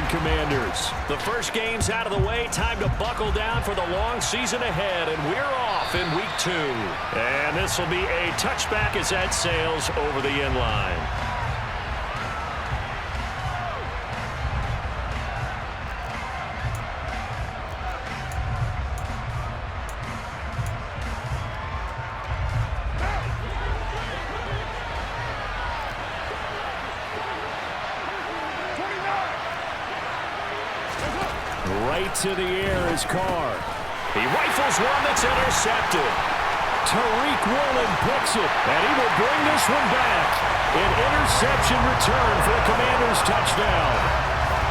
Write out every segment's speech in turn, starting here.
Commanders. The first game's out of the way. Time to buckle down for the long season ahead, and we're off in week 2. And this will be a touchback as that sails over the end line. Right to the air is Carr. He rifles one that's intercepted. Tariq Woolen picks it, and he will bring this one back. An interception return for the Commanders' touchdown.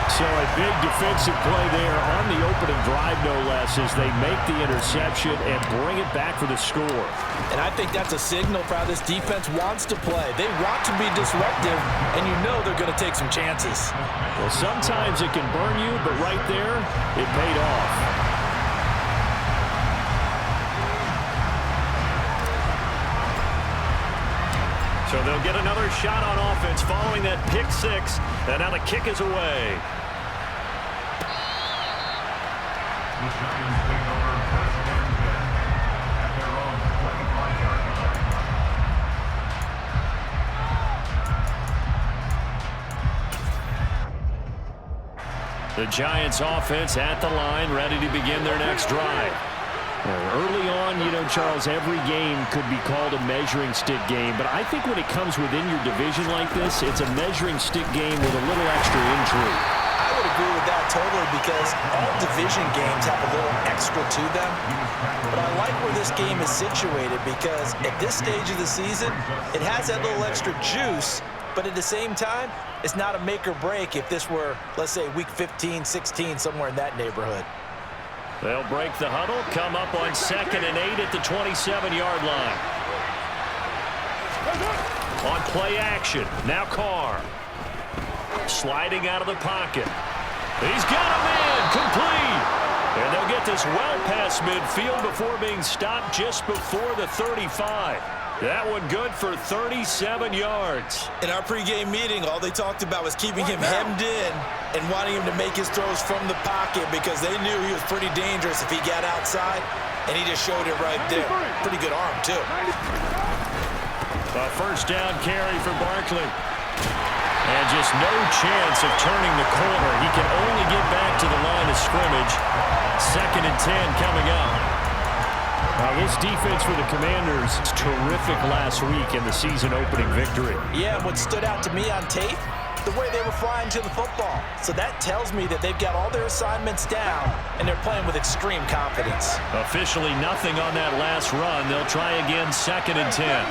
So a big defensive play there on the opening drive, no less, as they make the interception and bring it back for the score. And I think that's a signal for how this defense wants to play. They want to be disruptive, and you know they're going to take some chances. Well, sometimes it can burn you, but right there, it paid off. So they'll get another shot on offense following that pick 6, and now the kick is away. The Giants offense at the line, ready to begin their next drive. Early on, you know, Charles, every game could be called a measuring stick game, but I think when it comes within your division like this, it's a measuring stick game with a little extra intrigue. I would agree with that totally, because all division games have a little extra to them. But I like where this game is situated, because at this stage of the season, it has that little extra juice, but at the same time, it's not a make or break if this were, let's say, week 15, 16, somewhere in that neighborhood. They'll break the huddle, come up on 2nd and 8 at the 27-yard line. On play action, now Carr. Sliding out of the pocket. He's got him in, complete. And they'll get this well past midfield before being stopped just before the 35. That one good for 37 yards. In our pregame meeting, all they talked about was keeping him hemmed in and wanting him to make his throws from the pocket, because they knew he was pretty dangerous if he got outside, and he just showed it right there. Pretty good arm, too. A first down carry for Barkley. And just no chance of turning the corner. He can only get back to the line of scrimmage. 2nd and 10 coming up. Now, this defense for the Commanders is terrific last week in the season-opening victory. Yeah, what stood out to me on tape, the way they were flying to the football. So that tells me that they've got all their assignments down, and they're playing with extreme confidence. Officially nothing on that last run. They'll try again, 2nd and 10.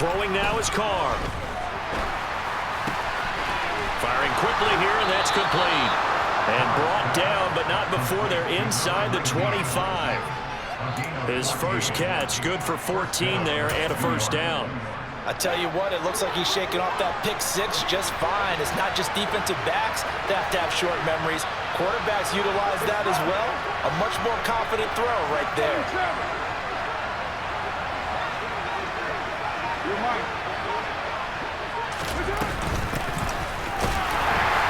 Throwing now is Carr. Firing quickly here, and that's complete. And brought down, but not before they're inside the 25. His first catch, good for 14 there and a first down. I tell you what, it looks like he's shaking off that pick 6 just fine. It's not just defensive backs that have to have short memories. Quarterbacks utilize that as well. A much more confident throw right there.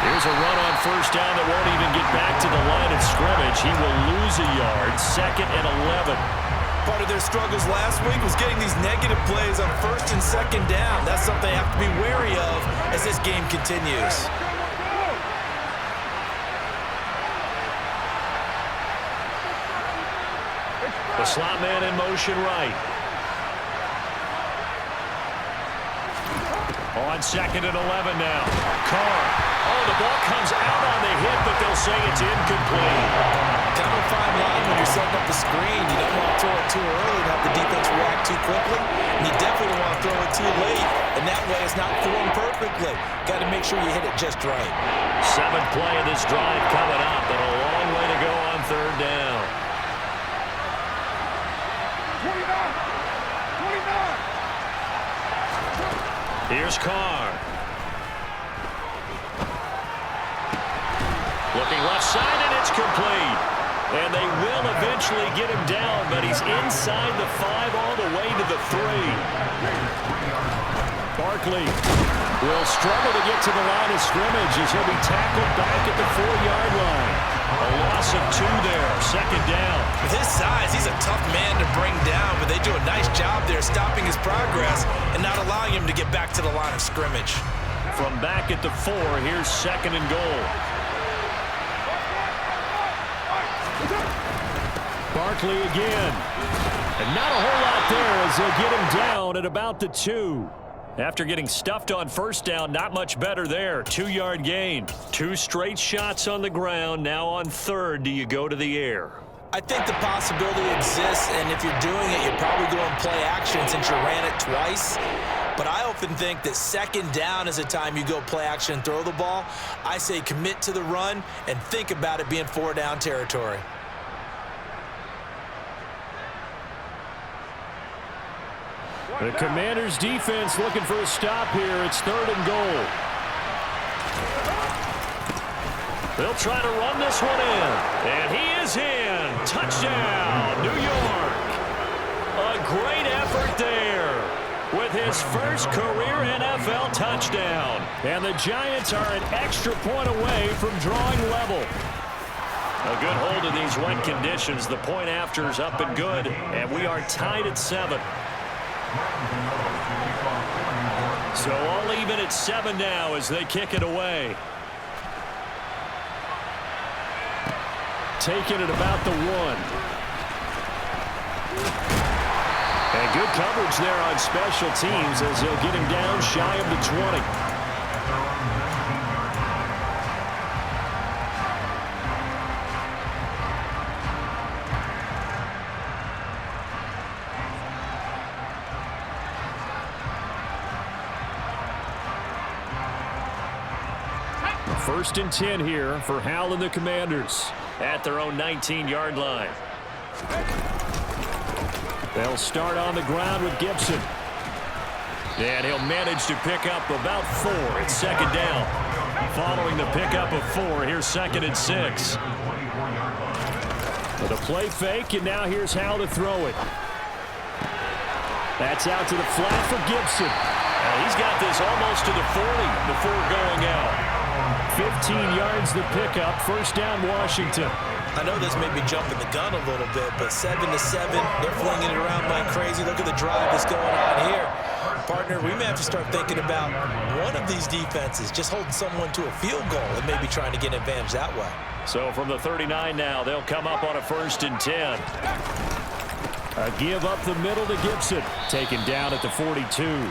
Here's a run on first down that won't even get back to the line of scrimmage. He will lose a yard, 2nd and 11. Part of their struggles last week was getting these negative plays on 1st and 2nd down. That's something they have to be wary of as this game continues. The slot man in motion right. On 2nd and 11 now. Carr. Oh, the ball comes out on the hit, but they'll say it's incomplete. Kind of a fine line when you're setting up the screen. You don't want to throw it too early and have the defense react too quickly. And you definitely don't want to throw it too late. And that way it's not thrown perfectly. Got to make sure you hit it just right. 7th play of this drive coming up, but a long way to go on 3rd down. 29. Here's Carr. Looking left side, and it's complete. And they will eventually get him down, but he's inside the 5 all the way to the 3. Barkley will struggle to get to the line of scrimmage as he'll be tackled back at the 4-yard line. A loss of 2 there, second down. With his size, he's a tough man to bring down, but they do a nice job there stopping his progress and not allowing him to get back to the line of scrimmage. From back at the 4, here's second and goal. Barkley again. And not a whole lot there as they'll get him down at about the 2. After getting stuffed on first down, not much better there. 2-yard gain. 2 straight shots on the ground. Now on third, do you go to the air? I think the possibility exists, and if you're doing it, you're probably going play action since you ran it twice. But I often think that second down is a time you go play action and throw the ball. I say commit to the run and think about it being 4-down territory. The Commanders' defense looking for a stop here. It's third and goal. They'll try to run this one in. And he is in. Touchdown, New York. A great effort there with his first career NFL touchdown. And the Giants are an extra point away from drawing level. A good hold of these wet conditions. The point after is up and good. And we are tied at 7. So all even at 7 now as they kick it away. Taking it about the 1. And good coverage there on special teams as they'll get him down shy of the 20. First and 10 here for Hal and the Commanders. At their own 19-yard line. They'll start on the ground with Gibson. And he'll manage to pick up about 4. It's second down. Following the pickup of 4, here's second and 6. With a play fake, and now here's Hal to throw it. That's out to the flat for Gibson. He's got this almost to the 40 before going out. 15 yards the pickup. First down, Washington. I know this may be jumping the gun a little bit, but 7-7, they're flinging it around like crazy. Look at the drive that's going on here. Partner, we may have to start thinking about one of these defenses just holding someone to a field goal and maybe trying to get an advantage that way. So from the 39 now, they'll come up on a first and 10. A give up the middle to Gibson. Taken down at the 42.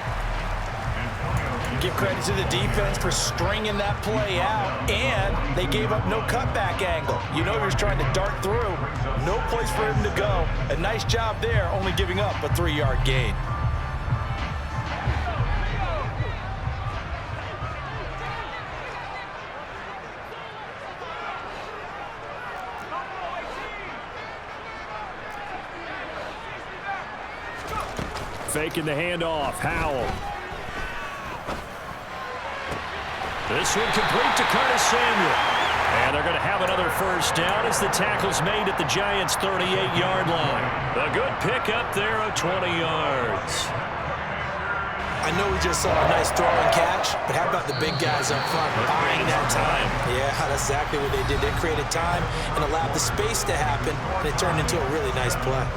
Give credit to the defense for stringing that play out, and they gave up no cutback angle. You know he was trying to dart through. No place for him to go. A nice job there, only giving up a 3-yard gain. Faking the handoff. Howell. This one complete to Curtis Samuel. And they're going to have another first down as the tackle's made at the Giants' 38-yard line. A good pickup there of 20 yards. I know we just saw a nice throw and catch, but how about the big guys up front buying that time? Yeah, that's exactly what they did. They created time and allowed the space to happen, and it turned into a really nice play.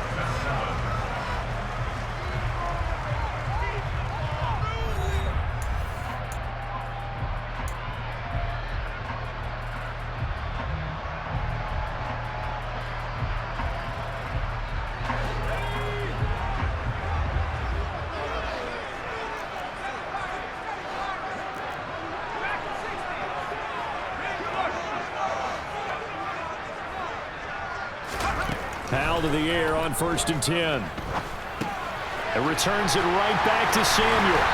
Howell to the air on first and 10. It returns it right back to Samuel.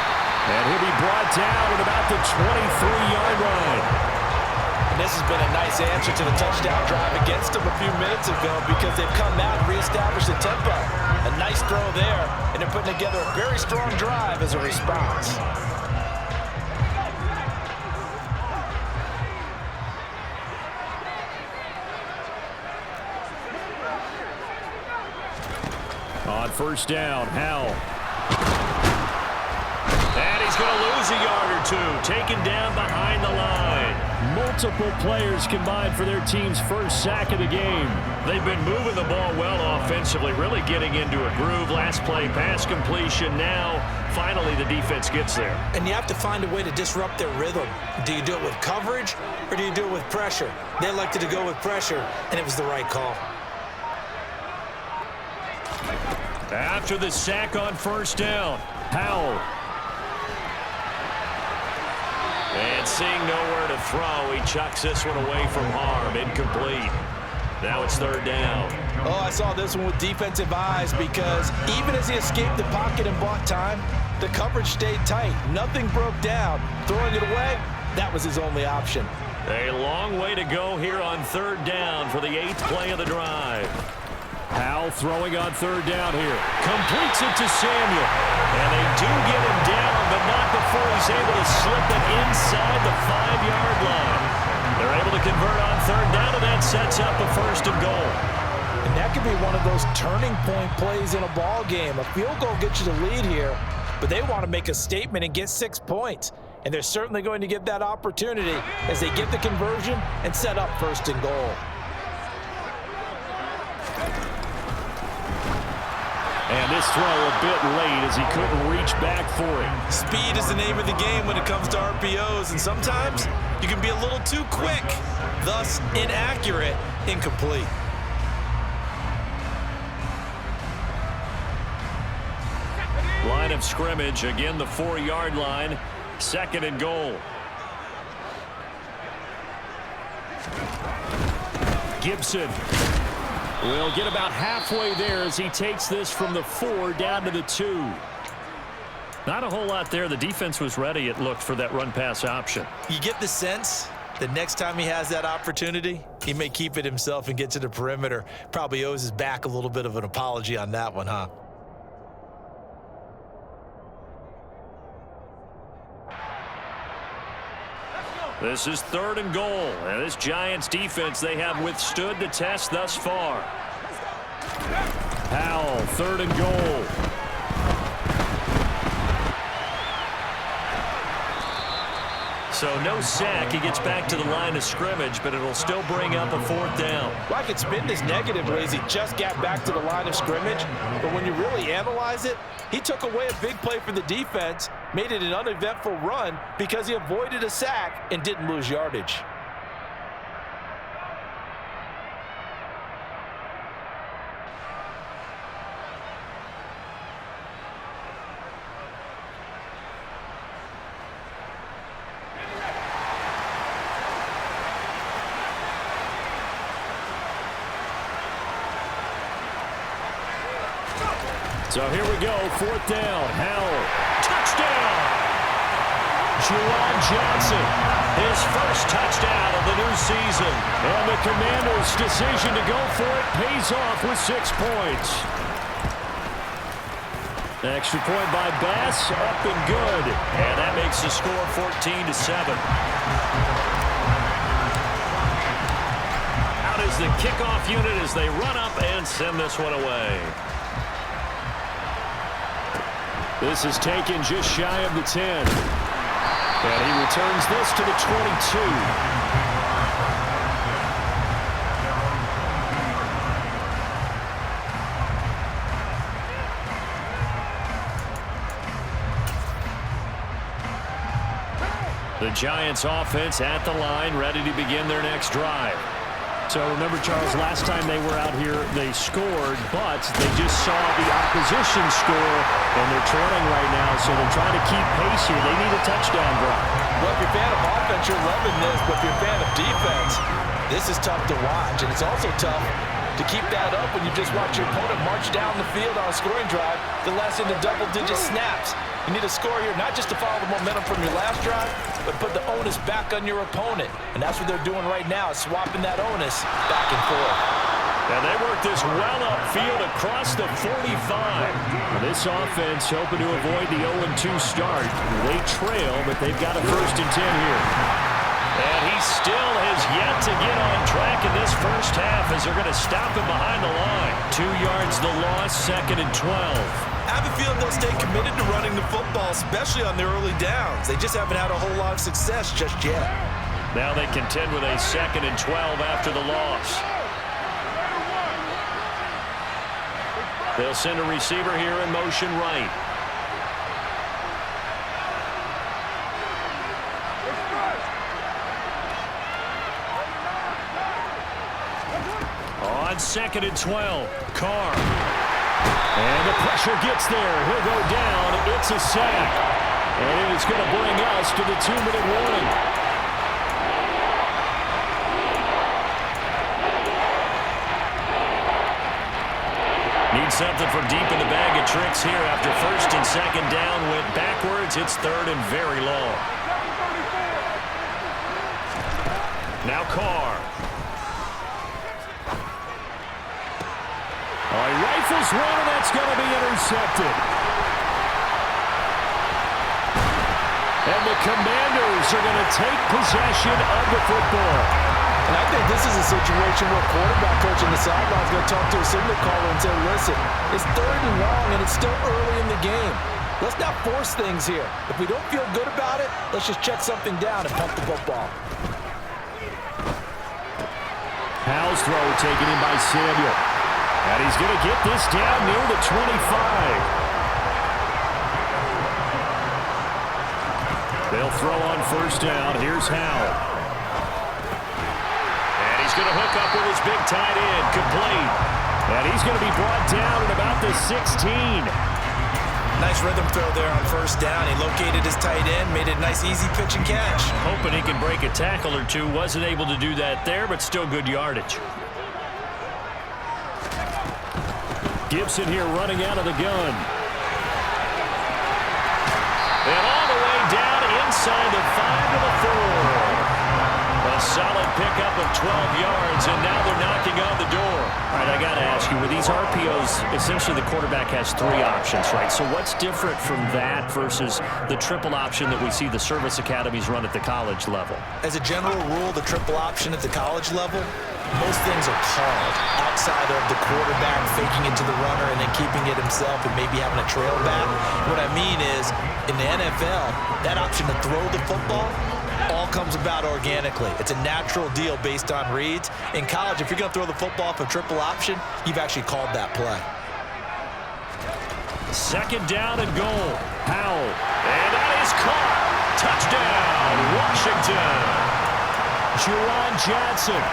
And he'll be brought down at about the 23-yard line. And this has been a nice answer to the touchdown drive against them a few minutes ago because they've come out and reestablished the tempo. A nice throw there, and they're putting together a very strong drive as a response. On first down, Howell. And he's he's going to lose a yard or two, taken down behind the line. Multiple players combined for their team's first sack of the game. They've been moving the ball well offensively, really getting into a groove. Last play, pass completion. Now, finally, the defense gets there. And you have to find a way to disrupt their rhythm. Do you do it with coverage, or do you do it with pressure? They elected to go with pressure, and it was the right call. After the sack on first down, Powell. And seeing nowhere to throw, he chucks this one away from harm. Incomplete. Now it's third down. Oh, I saw this one with defensive eyes because even as he escaped the pocket and bought time, the coverage stayed tight. Nothing broke down. Throwing it away, that was his only option. A long way to go here on third down for the 8th play of the drive. Powell throwing on third down here. Completes it to Samuel. And they do get him down, but not before he's able to slip it inside the 5-yard line. They're able to convert on third down, and that sets up a first and goal. And that could be one of those turning point plays in a ball game. A field goal gets you the lead here, but they want to make a statement and get 6 points. And they're certainly going to get that opportunity as they get the conversion and set up first and goal. And this throw a bit late as he couldn't reach back for it. Speed is the name of the game when it comes to RPOs, and sometimes you can be a little too quick, thus inaccurate, incomplete. Line of scrimmage, again the 4-yard line, second and goal. Gibson will get about halfway there as he takes this from the 4 down to the 2. Not a whole lot there. The defense was ready, it looked, for that run-pass option. You get the sense that next time he has that opportunity, he may keep it himself and get to the perimeter. Probably owes his back a little bit of an apology on that one, huh? This is third and goal, and this Giants defense, they have withstood the test thus far. Powell, third and goal. So no sack. He gets back to the line of scrimmage, but it'll still bring up a fourth down. Well, I could spin this negatively as he just got back to the line of scrimmage, but when you really analyze it, he took away a big play for the defense, made it an uneventful run because he avoided a sack and didn't lose yardage. So here we go, fourth down. Howell, touchdown! Juwan Johnson, his first touchdown of the new season. And the Commanders' decision to go for it pays off with 6 points. Extra point by Bass, up and good. And that makes the score 14-7. Out is the kickoff unit as they run up and send this one away. This is taken just shy of the 10. And he returns this to the 22. The Giants offense at the line, ready to begin their next drive. So remember, Charles, last time they were out here, they scored, but they just saw the opposition score, and they're trailing right now, so they're trying to keep pace here. They need a touchdown drive. Well, if you're a fan of offense, you're loving this, but if you're a fan of defense, this is tough to watch, and it's also tough to keep that up when you just watch your opponent march down the field on a scoring drive to less into double-digit snaps. You need a score here, not just to follow the momentum from your last drive, but put the onus back on your opponent. And that's what they're doing right now, is swapping that onus back and forth. And they work this well upfield across the 45. This offense hoping to avoid the 0-2 start. They trail, but they've got a 1st and 10 here. And he still has yet to get on track in this first half as they're going to stop him behind the line. 2 yards the loss, 2nd and 12. I have a feeling they'll stay committed to running the football, especially on their early downs. They just haven't had a whole lot of success just yet. Now they contend with a 2nd and 12 after the loss. They'll send a receiver here in motion right. On 2nd and 12, Carr. And the pressure gets there. He'll go down. It's a sack. And it is going to bring us to the 2-minute warning. Need something from deep in the bag of tricks here after 1st and 2nd down. Went backwards. It's 3rd and very long. Now Carr. He rifles one, and that's going to be intercepted. And the Commanders are going to take possession of the football. And I think this is a situation where quarterback coach on the sideline is going to talk to a signal caller and say, listen, it's 3rd and long, and it's still early in the game. Let's not force things here. If we don't feel good about it, let's just check something down and pump the football. Howell's throw taken in by Samuel. And he's going to get this down near the 25. They'll throw on 1st down. Here's Howell. And he's going to hook up with his big tight end. Complete. And he's going to be brought down at about the 16. Nice rhythm throw there on 1st down. He located his tight end, made it a nice, easy pitch and catch. Hoping he can break a tackle or two. Wasn't able to do that there, but still good yardage. Gibson here running out of the gun. And all the way down inside the 5 to the 4. A solid pickup of 12 yards, and now they're knocking on the door. All right, I got to ask you, with these RPOs, essentially the quarterback has 3 options, right? So what's different from that versus the triple option that we see the service academies run at the college level? As a general rule, the triple option at the college level, most things are called outside of the quarterback faking it to the runner and then keeping it himself and maybe having a trail back. What I mean is, in the NFL, that option to throw the football all comes about organically. It's a natural deal based on reads. In college, if you're going to throw the football off a triple option, you've actually called that play. 2nd down and goal. Howell. And that is caught. Touchdown, Washington. Juwan Johnson.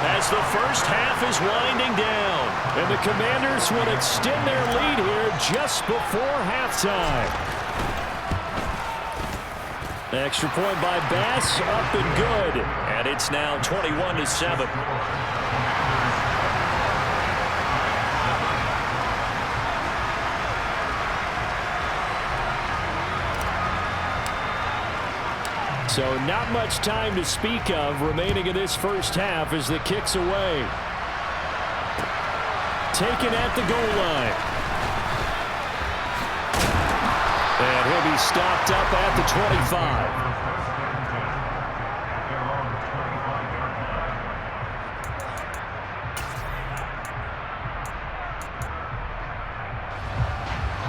As the first half is winding down. And the Commanders will extend their lead here just before halftime. Extra point by Bass, up and good. And it's now 21-7. So not much time to speak of remaining in this first half as the kick's away. Taken at the goal line. And he'll be stopped up at the 25.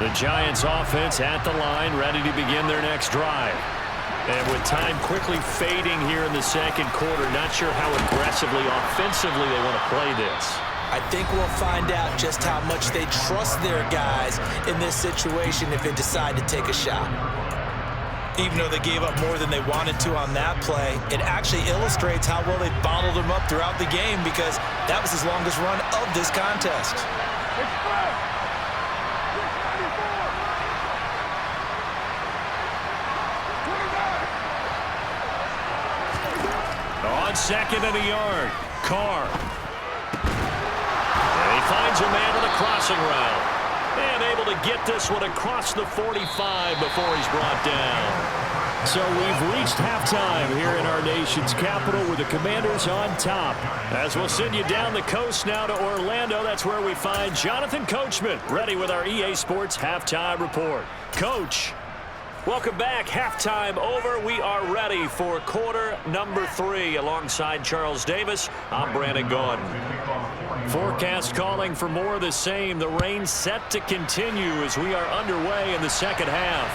The Giants offense at the line, ready to begin their next drive. And with time quickly fading here in the 2nd quarter, not sure how aggressively, offensively they want to play this. I think we'll find out just how much they trust their guys in this situation if they decide to take a shot. Even though they gave up more than they wanted to on that play, it actually illustrates how well they bottled them up throughout the game because that was his longest run of this contest. On 2nd and a yard, Carr. And he finds a man on the crossing route. And able to get this one across the 45 before he's brought down. So we've reached halftime here in our nation's capital with the Commanders on top. As we'll send you down the coast now to Orlando, that's where we find Jonathan Coachman, ready with our EA Sports Halftime Report. Coach. Welcome back. Halftime over. We are ready for quarter number 3. Alongside Charles Davis, I'm Brandon Gaudin. Forecast calling for more of the same. The rain set to continue as we are underway in the second half.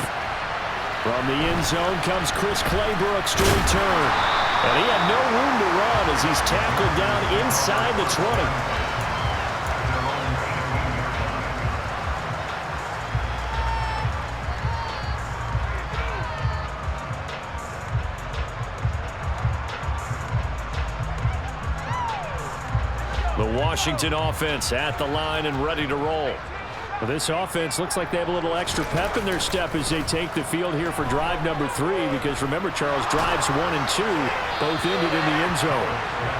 From the end zone comes Chris Claybrooks to return. And he had no room to run as he's tackled down inside the 20. The Washington offense at the line and ready to roll. Well, this offense looks like they have a little extra pep in their step as they take the field here for drive number 3, because remember, Charles, drives 1 and 2 both ended in the end zone.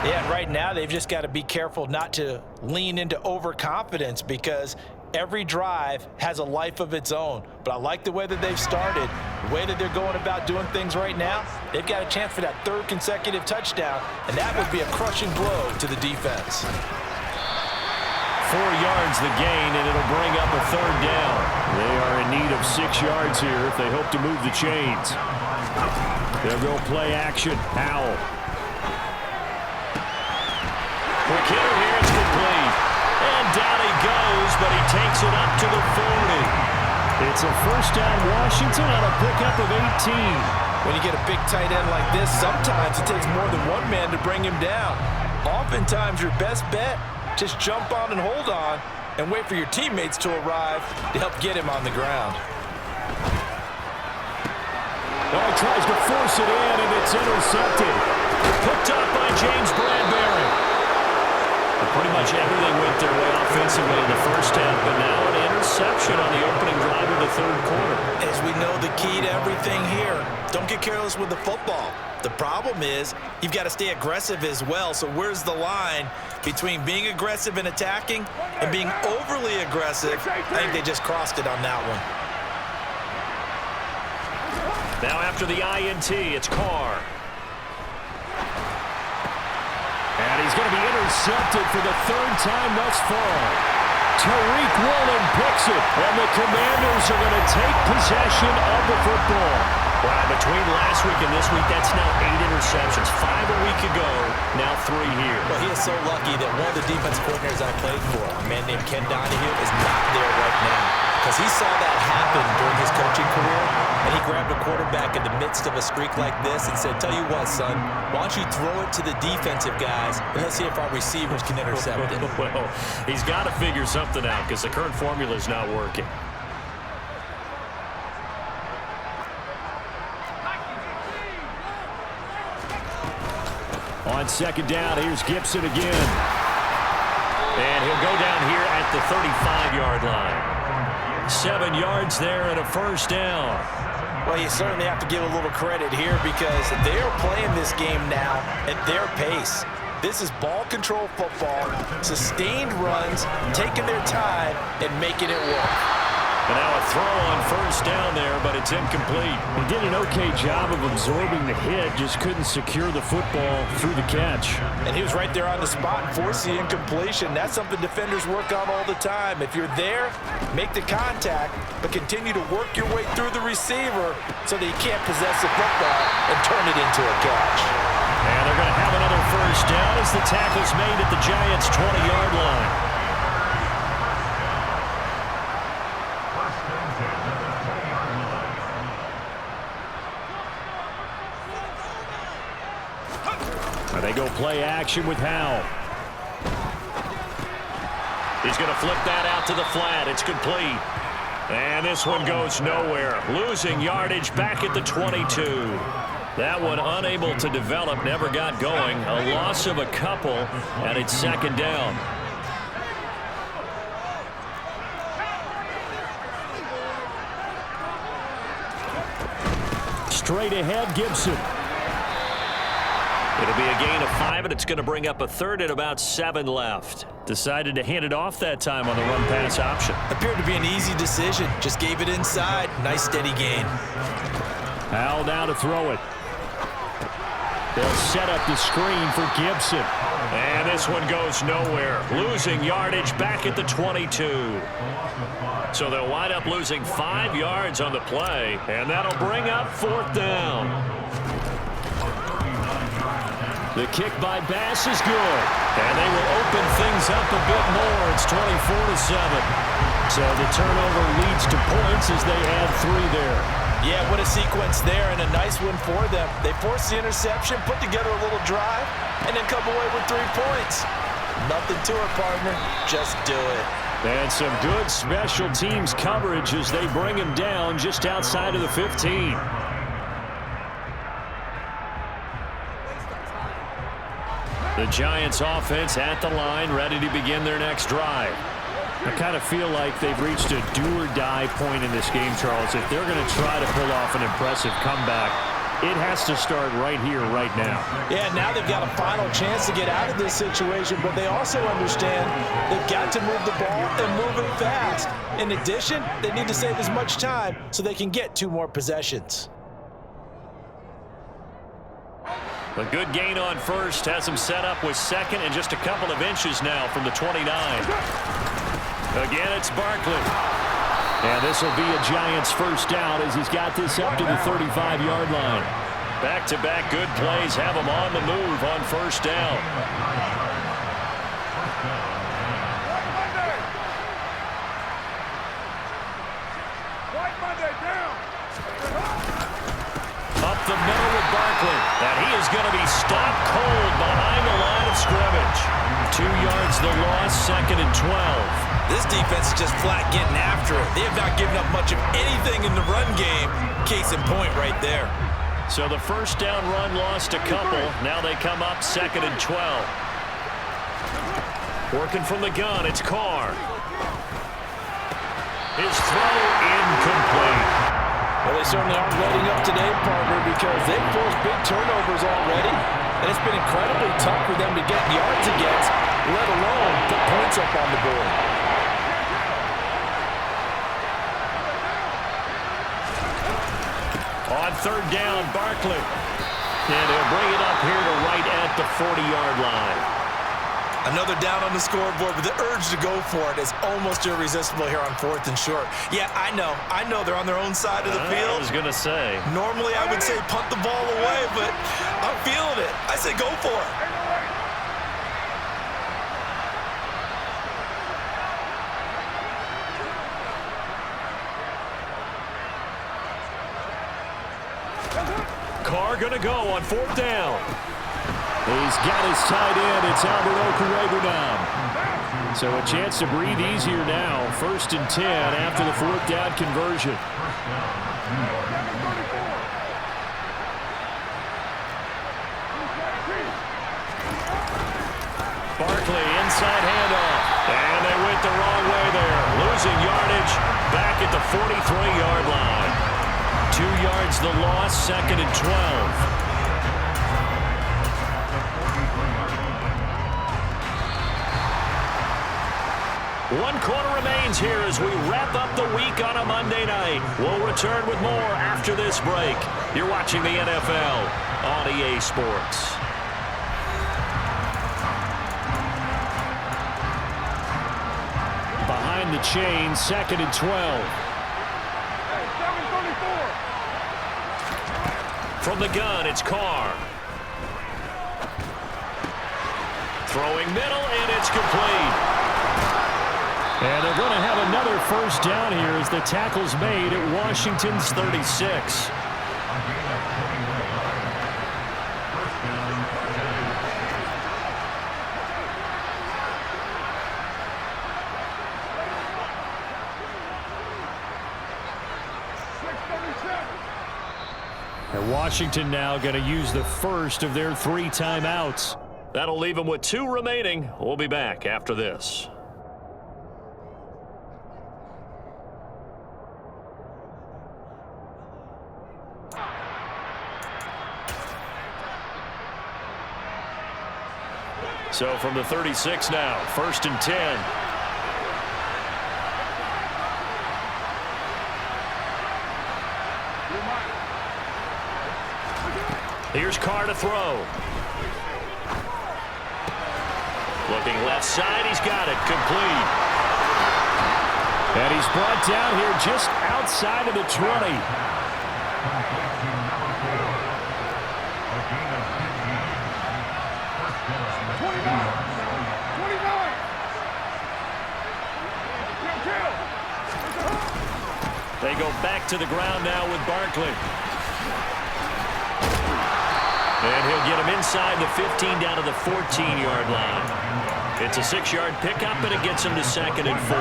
Yeah, and right now they've just got to be careful not to lean into overconfidence, because every drive has a life of its own. But I like the way that they've started, the way that they're going about doing things right now. They've got a chance for that 3rd consecutive touchdown, and that would be a crushing blow to the defense. 4 yards the gain, and it'll bring up a 3rd down. They are in need of 6 yards here if they hope to move the chains. They'll go play action. Howell. Quick hitter here. It's complete. And down he goes, but he takes it up to the 40. It's a first down Washington on a pickup of 18. When you get a big tight end like this, sometimes it takes more than one man to bring him down. Oftentimes your best bet, just jump on and hold on and wait for your teammates to arrive to help get him on the ground. Oh, he tries to force it in, and it's intercepted. Picked up by James Bradbury. Pretty much everything went their way offensively in the first half, but now an interception on the opening drive of the 3rd quarter. As we know, the key to everything here, don't get careless with the football. The problem is you've got to stay aggressive as well. So where's the line between being aggressive and attacking and being overly aggressive? I think they just crossed it on that one. Now after the INT, it's Carr. And he's going to be intercepted for the 3rd time thus far. Tariq Woolen picks it, and the Commanders are going to take possession of the football. Wow, between last week and this week, that's now 8 interceptions. 5 a week ago, now 3 here. Well, he is so lucky that one of the defensive coordinators I played for, a man named Ken Donahue, is not there right now, because he saw that happen during his coaching career, and he grabbed a quarterback in the midst of a streak like this and said, tell you what, son, why don't you throw it to the defensive guys, and let's see if our receivers can intercept it. Well, he's got to figure something out, because the current formula is not working. On 2nd down, here's Gibson again. And he'll go down here at the 35-yard line. 7 yards there and a first down. Well, you certainly have to give a little credit here, because they are playing this game now at their pace. This is ball control football, sustained runs, taking their time and making it work. And now a throw on first down there, but it's incomplete. He did an okay job of absorbing the hit, just couldn't secure the football through the catch. And he was right there on the spot and forced the incompletion. That's something defenders work on all the time. If you're there, make the contact, but continue to work your way through the receiver so that you can't possess the football and turn it into a catch. And they're going to have another first down as the tackle's made at the Giants' 20-yard line. They go play action with Howell. He's going to flip that out to the flat. It's complete. And this one goes nowhere. Losing yardage back at the 22. That one unable to develop, never got going. A loss of a couple, and it's 2nd down. Straight ahead, Gibson. It'll be a gain of 5, and it's going to bring up a 3rd and about 7 left. Decided to hand it off that time on the run-pass option. Appeared to be an easy decision. Just gave it inside. Nice steady gain. Howell now to throw it. They'll set up the screen for Gibson. And this one goes nowhere. Losing yardage back at the 22. So they'll wind up losing 5 yards on the play, and that'll bring up 4th down. The kick by Bass is good. And they will open things up a bit more. It's 24-7. So the turnover leads to points as they add 3 there. Yeah, what a sequence there, and a nice one for them. They forced the interception, put together a little drive, and then come away with 3 points. Nothing to it, partner. Just do it. And some good special teams coverage as they bring him down just outside of the 15. The Giants offense at the line, ready to begin their next drive. I kind of feel like they've reached a do-or-die point in this game, Charles. If they're going to try to pull off an impressive comeback, it has to start right here, right now. Yeah, now they've got a final chance to get out of this situation, but they also understand they've got to move the ball and move it fast. In addition, they need to save as much time so they can get 2 more possessions. A good gain on first has him set up with 2nd and just a couple of inches now from the 29. Again, it's Barkley. And this will be a Giants first down as he's got this up to the 35-yard line. Back-to-back good plays have him on the move on first down. Up the middle with Barkley. And he is going to be stopped cold behind the line of scrimmage. 2 yards the loss, 2nd and 12. This defense is just flat getting after it. They have not given up much of anything in the run game. Case in point right there. So the first down run lost a couple. Now they come up 2nd and 12. Working from the gun, it's Carr. His throw incomplete. Well, they certainly aren't letting up today, partner, because they've forced big turnovers already. And it's been incredibly tough for them to get yards against, let alone put points up on the board. On 3rd down, Barkley. And he'll bring it up here to right at the 40-yard line. Another down on the scoreboard, but the urge to go for it is almost irresistible here on 4th and short. Yeah, I know they're on their own side of the field. I was going to say. Normally I would say punt the ball away, but I'm feeling it. I say go for it. Carr going to go on 4th down. He's got his tight end. It's Albert Okuregbunam. So a chance to breathe easier now. 1st and 10 after the 4th down conversion. Barkley inside handoff. And they went the wrong way there. Losing yardage back at the 43-yard line. 2 yards the loss, 2nd and 12. One quarter remains here as we wrap up the week on a Monday night. We'll return with more after this break. You're watching the NFL on EA Sports. Behind the chain, 2nd and 12. From the gun, it's Carr. Throwing middle, and it's complete. And they're going to have another first down here as the tackle's made at Washington's 36. And Washington now going to use the first of their 3 timeouts. That'll leave them with 2 remaining. We'll be back after this. So from the 36 now, 1st and 10. Here's Carr to throw. Looking left side, he's got it, complete. And he's brought down here just outside of the 20. They go back to the ground now with Barkley. And he'll get him inside the 15 down to the 14-yard line. It's a 6-yard pickup, and it gets him to 2nd and 4.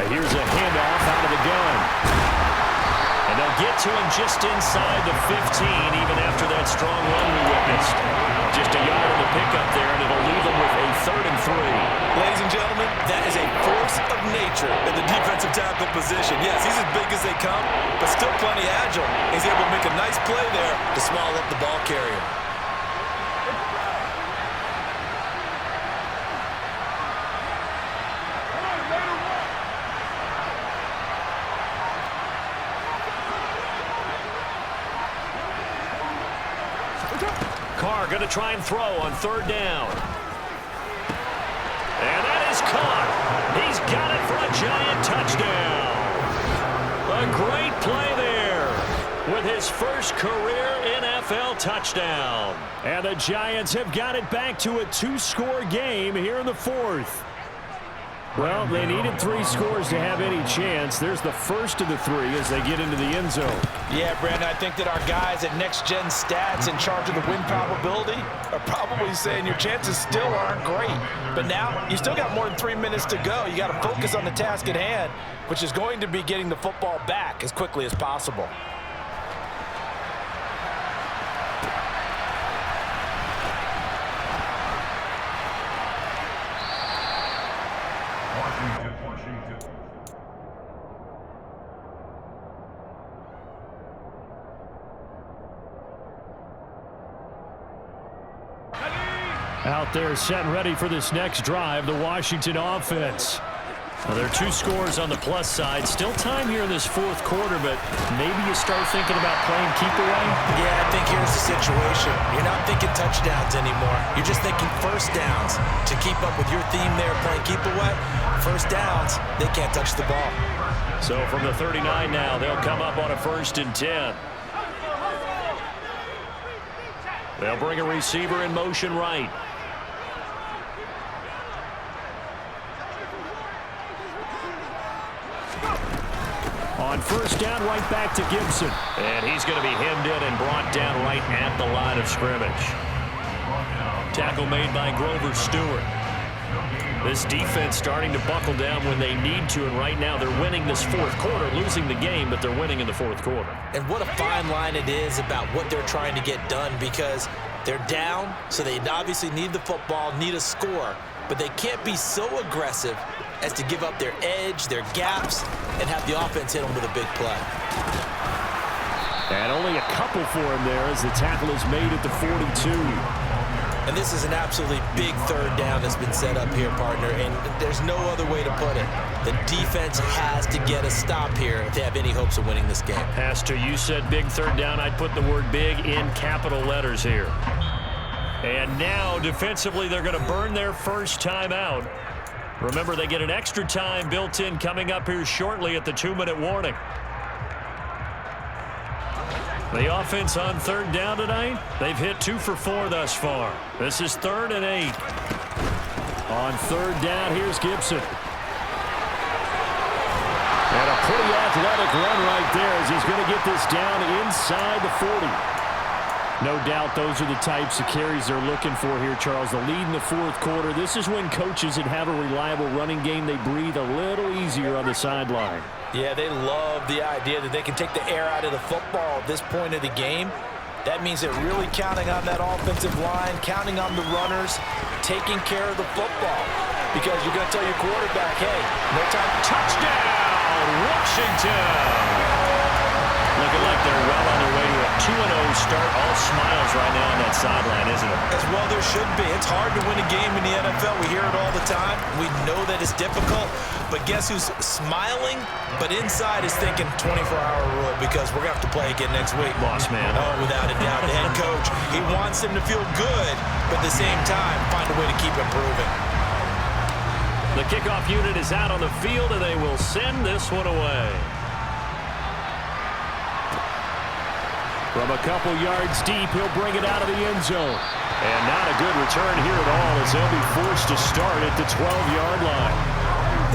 Here's a handoff out of the gun. And they'll get to him just inside the 15, even after that strong run we witnessed. Just a yard of the pickup there, and it'll leave them with a 3rd and 3. Ladies and gentlemen, that is a force of nature in the defensive tackle position. Yes, he's as big as they come, but still plenty agile. He's able to make a nice play there to small up the ball carrier. Carr going to try and throw on 3rd down. And that is caught. He's got it for a giant touchdown. A great play there with his first career NFL touchdown. And the Giants have got it back to a 2-score game here in the 4th. Well, they needed 3 scores to have any chance. There's the first of the 3 as they get into the end zone. Yeah, Brandon, I think that our guys at Next Gen Stats in charge of the win probability are probably saying your chances still aren't great. But now, you still got more than 3 minutes to go. You got to focus on the task at hand, which is going to be getting the football back as quickly as possible. Out there set and ready for this next drive, the Washington offense. Well, there are 2 scores on the plus side. Still time here in this 4th quarter, but maybe you start thinking about playing keep away? Yeah, I think here's the situation. You're not thinking touchdowns anymore. You're just thinking first downs. To keep up with your theme there, playing keep away, first downs, they can't touch the ball. So from the 39 now, they'll come up on a 1st and 10. They'll bring a receiver in motion right. On 1st down, right back to Gibson. And he's going to be hemmed in and brought down right at the line of scrimmage. Tackle made by Grover Stewart. This defense starting to buckle down when they need to, and right now they're winning this 4th quarter, losing the game, but they're winning in the 4th quarter. And what a fine line it is about what they're trying to get done, because they're down, so they obviously need the football, need a score, but they can't be so aggressive as to give up their edge, their gaps, and have the offense hit them with a big play. And only a couple for him there as the tackle is made at the 42. And this is an absolutely big 3rd down that's been set up here, partner, and there's no other way to put it. The defense has to get a stop here if they have any hopes of winning this game. Pastor, you said big 3rd down. I'd put the word big in capital letters here. And now, defensively, they're going to burn their first time out. Remember, they get an extra time built in coming up here shortly at the 2-minute warning. The offense on 3rd down tonight, they've hit 2 for 4 thus far. This is 3rd and 8. On 3rd down, here's Gibson. And a pretty athletic run right there as he's going to get this down inside the 40. No doubt those are the types of carries they're looking for here, Charles. The lead in the 4th quarter. This is when coaches that have a reliable running game, they breathe a little easier on the sideline. Yeah, they love the idea that they can take the air out of the football at this point of the game. That means they're really counting on that offensive line, counting on the runners, taking care of the football. Because you're going to tell your quarterback, hey, no time. Touchdown, Washington! Looking like they're well on their way to a 2-0 start, all smiles right now on that sideline, isn't it? As well there should be. It's hard to win a game in the NFL. We hear it all the time. We know that it's difficult. But guess who's smiling, but inside is thinking 24-hour rule because we're going to have to play again next week. Boss man. Oh, without a doubt. The head coach, he wants them to feel good, but at the same time, find a way to keep improving. The kickoff unit is out on the field, and they will send this one away. From a couple yards deep, he'll bring it out of the end zone. And not a good return here at all as they'll be forced to start at the 12-yard line.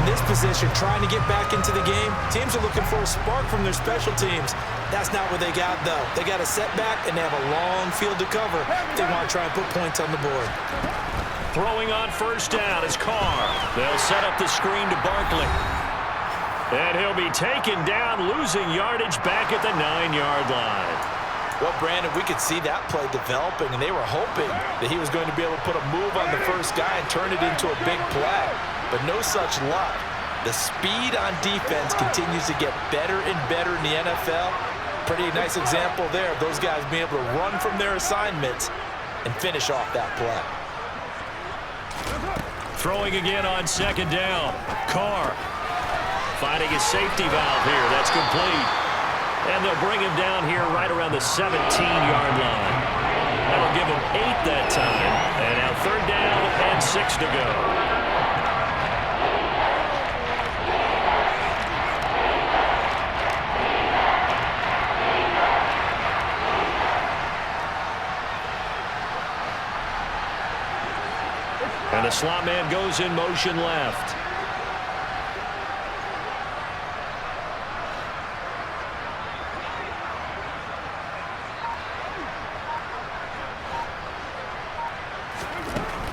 In this position, trying to get back into the game, teams are looking for a spark from their special teams. That's not what they got, though. They got a setback, and they have a long field to cover if they want to try and put points on the board. Throwing on first down is Carr. They'll set up the screen to Barkley. And he'll be taken down, losing yardage back at the 9-yard line. Well, Brandon, we could see that play developing, and they were hoping that he was going to be able to put a move on the first guy and turn it into a big play. But no such luck. The speed on defense continues to get better and better in the NFL. Pretty nice example there of those guys being able to run from their assignments and finish off that play. Throwing again on second down. Carr finding his safety valve here. That's complete. And they'll bring him down here right around the 17-yard line. That'll give him 8 that time. And now third down and 6 to go. And the slot man goes in motion left.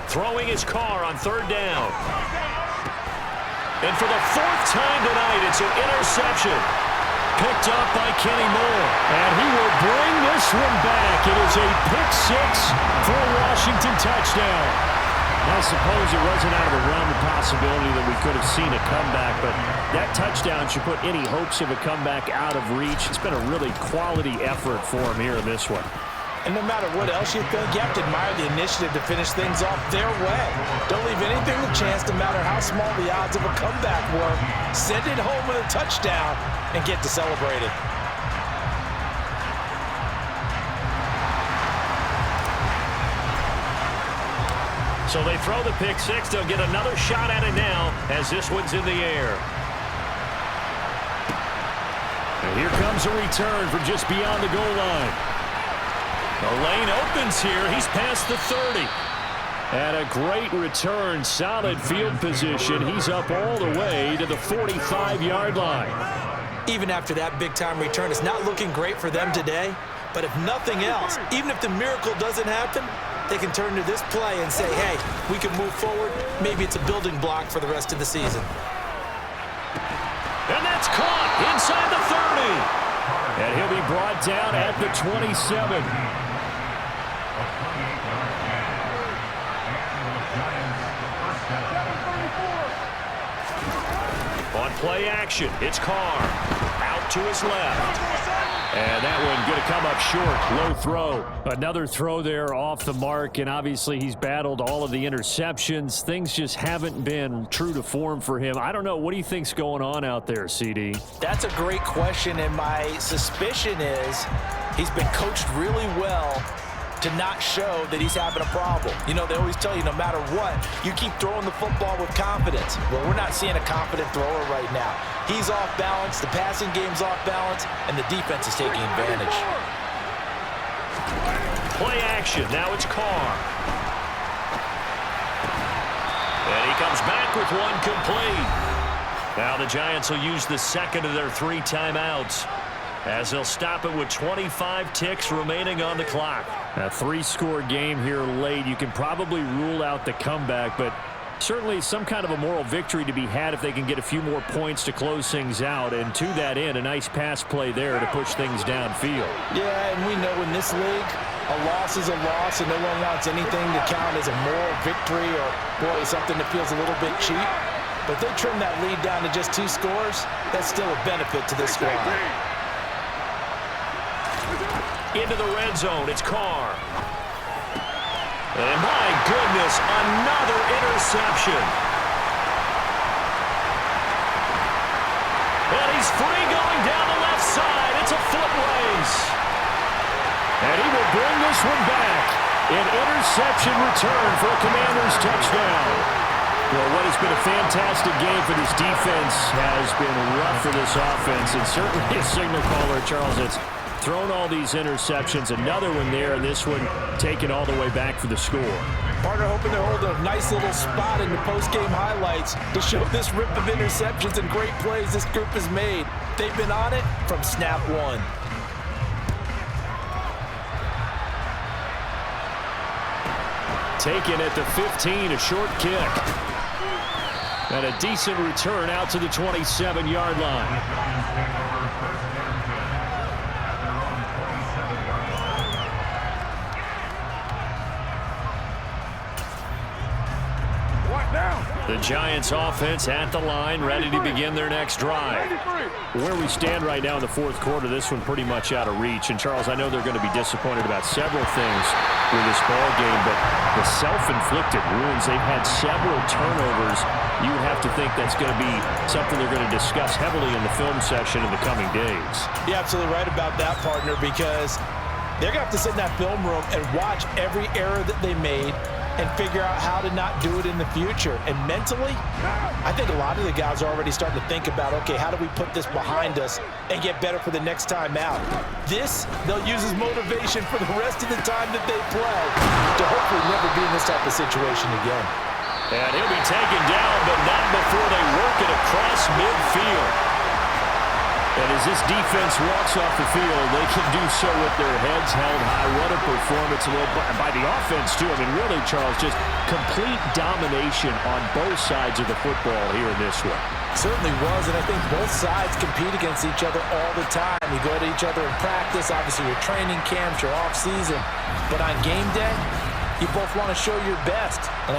Throwing his Carr on third down. And for the 4th time tonight, it's an interception. Picked up by Kenny Moore. And he will bring this one back. It is a pick-6 for a Washington touchdown. I suppose it wasn't out of the realm of possibility that we could have seen a comeback, but that touchdown should put any hopes of a comeback out of reach. It's been a really quality effort for him here in this one. And no matter what else you think, you have to admire the initiative to finish things off their way. Don't leave anything to chance, no matter how small the odds of a comeback were. Send it home with a touchdown and get to celebrate it. So they throw the pick-6. They'll get another shot at it now as this one's in the air. And here comes a return from just beyond the goal line. The lane opens here. He's past the 30. And a great return, solid field position. He's up all the way to the 45-yard line. Even after that big-time return, it's not looking great for them today. But if nothing else, even if the miracle doesn't happen, they can turn to this play and say, hey, we can move forward. Maybe it's a building block for the rest of the season. And that's caught inside the 30. And he'll be brought down at the 27. On play action, it's Carr. Out to his left. And that one going to come up short. Low throw. Another throw there off the mark, and obviously he's battled all of the interceptions. Things just haven't been true to form for him. I don't know. What do you think's going on out there, CD? That's a great question, and my suspicion is he's been coached really well to not show that he's having a problem. You know, they always tell you no matter what, you keep throwing the football with confidence. Well, we're not seeing a confident thrower right now. He's off balance, the passing game's off balance, and the defense is taking advantage. Play action, now it's Carr. And he comes back with one complete. Now the Giants will use the second of their 3 timeouts as they'll stop it with 25 ticks remaining on the clock. A 3-score game here late. You can probably rule out the comeback, but certainly some kind of a moral victory to be had if they can get a few more points to close things out. And to that end, a nice pass play there to push things downfield. Yeah, and we know in this league, a loss is a loss, and no one wants anything to count as a moral victory or, boy, something that feels a little bit cheap. But if they trim that lead down to just 2 scores, that's still a benefit to this squad. into the red zone. It's Carr. And my goodness, another interception. And he's free going down the left side. It's a foot race. And he will bring this one back. An interception return for a Commanders touchdown. Well, what has been a fantastic game for this defense has been rough for this offense, and certainly a signal caller, Charles, that's thrown all these interceptions. Another one there, and this one taken all the way back for the score. Partner hoping to hold a nice little spot in the post-game highlights to show this rip of interceptions and great plays this group has made. They've been on it from snap one. Taken at the 15, a short kick. And a decent return out to the 27-yard line. The Giants offense at the line, ready to begin their next drive. Where we stand right now in the fourth quarter, this one pretty much out of reach. And, Charles, I know they're going to be disappointed about several things with this ball game, but the self-inflicted wounds, they've had several turnovers. You have to think that's going to be something they're going to discuss heavily in the film session in the coming days. You're absolutely right about that, partner, because they're going to have to sit in that film room and watch every error that they made and figure out how to not do it in the future. And mentally, I think a lot of the guys are already starting to think about, okay, how do we put this behind us and get better for the next time out? This, they'll use as motivation for the rest of the time that they play to hopefully never be in this type of situation again. And he'll be taken down, but not before they work it across midfield. And as this defense walks off the field, they can do so with their heads held high. What a performance by the offense, too. I mean, really, Charles, just complete domination on both sides of the football here in this one. Certainly was, and I think both sides compete against each other all the time. You go to each other in practice, obviously your training camps, your off-season. But on game day, you both want to show your best. And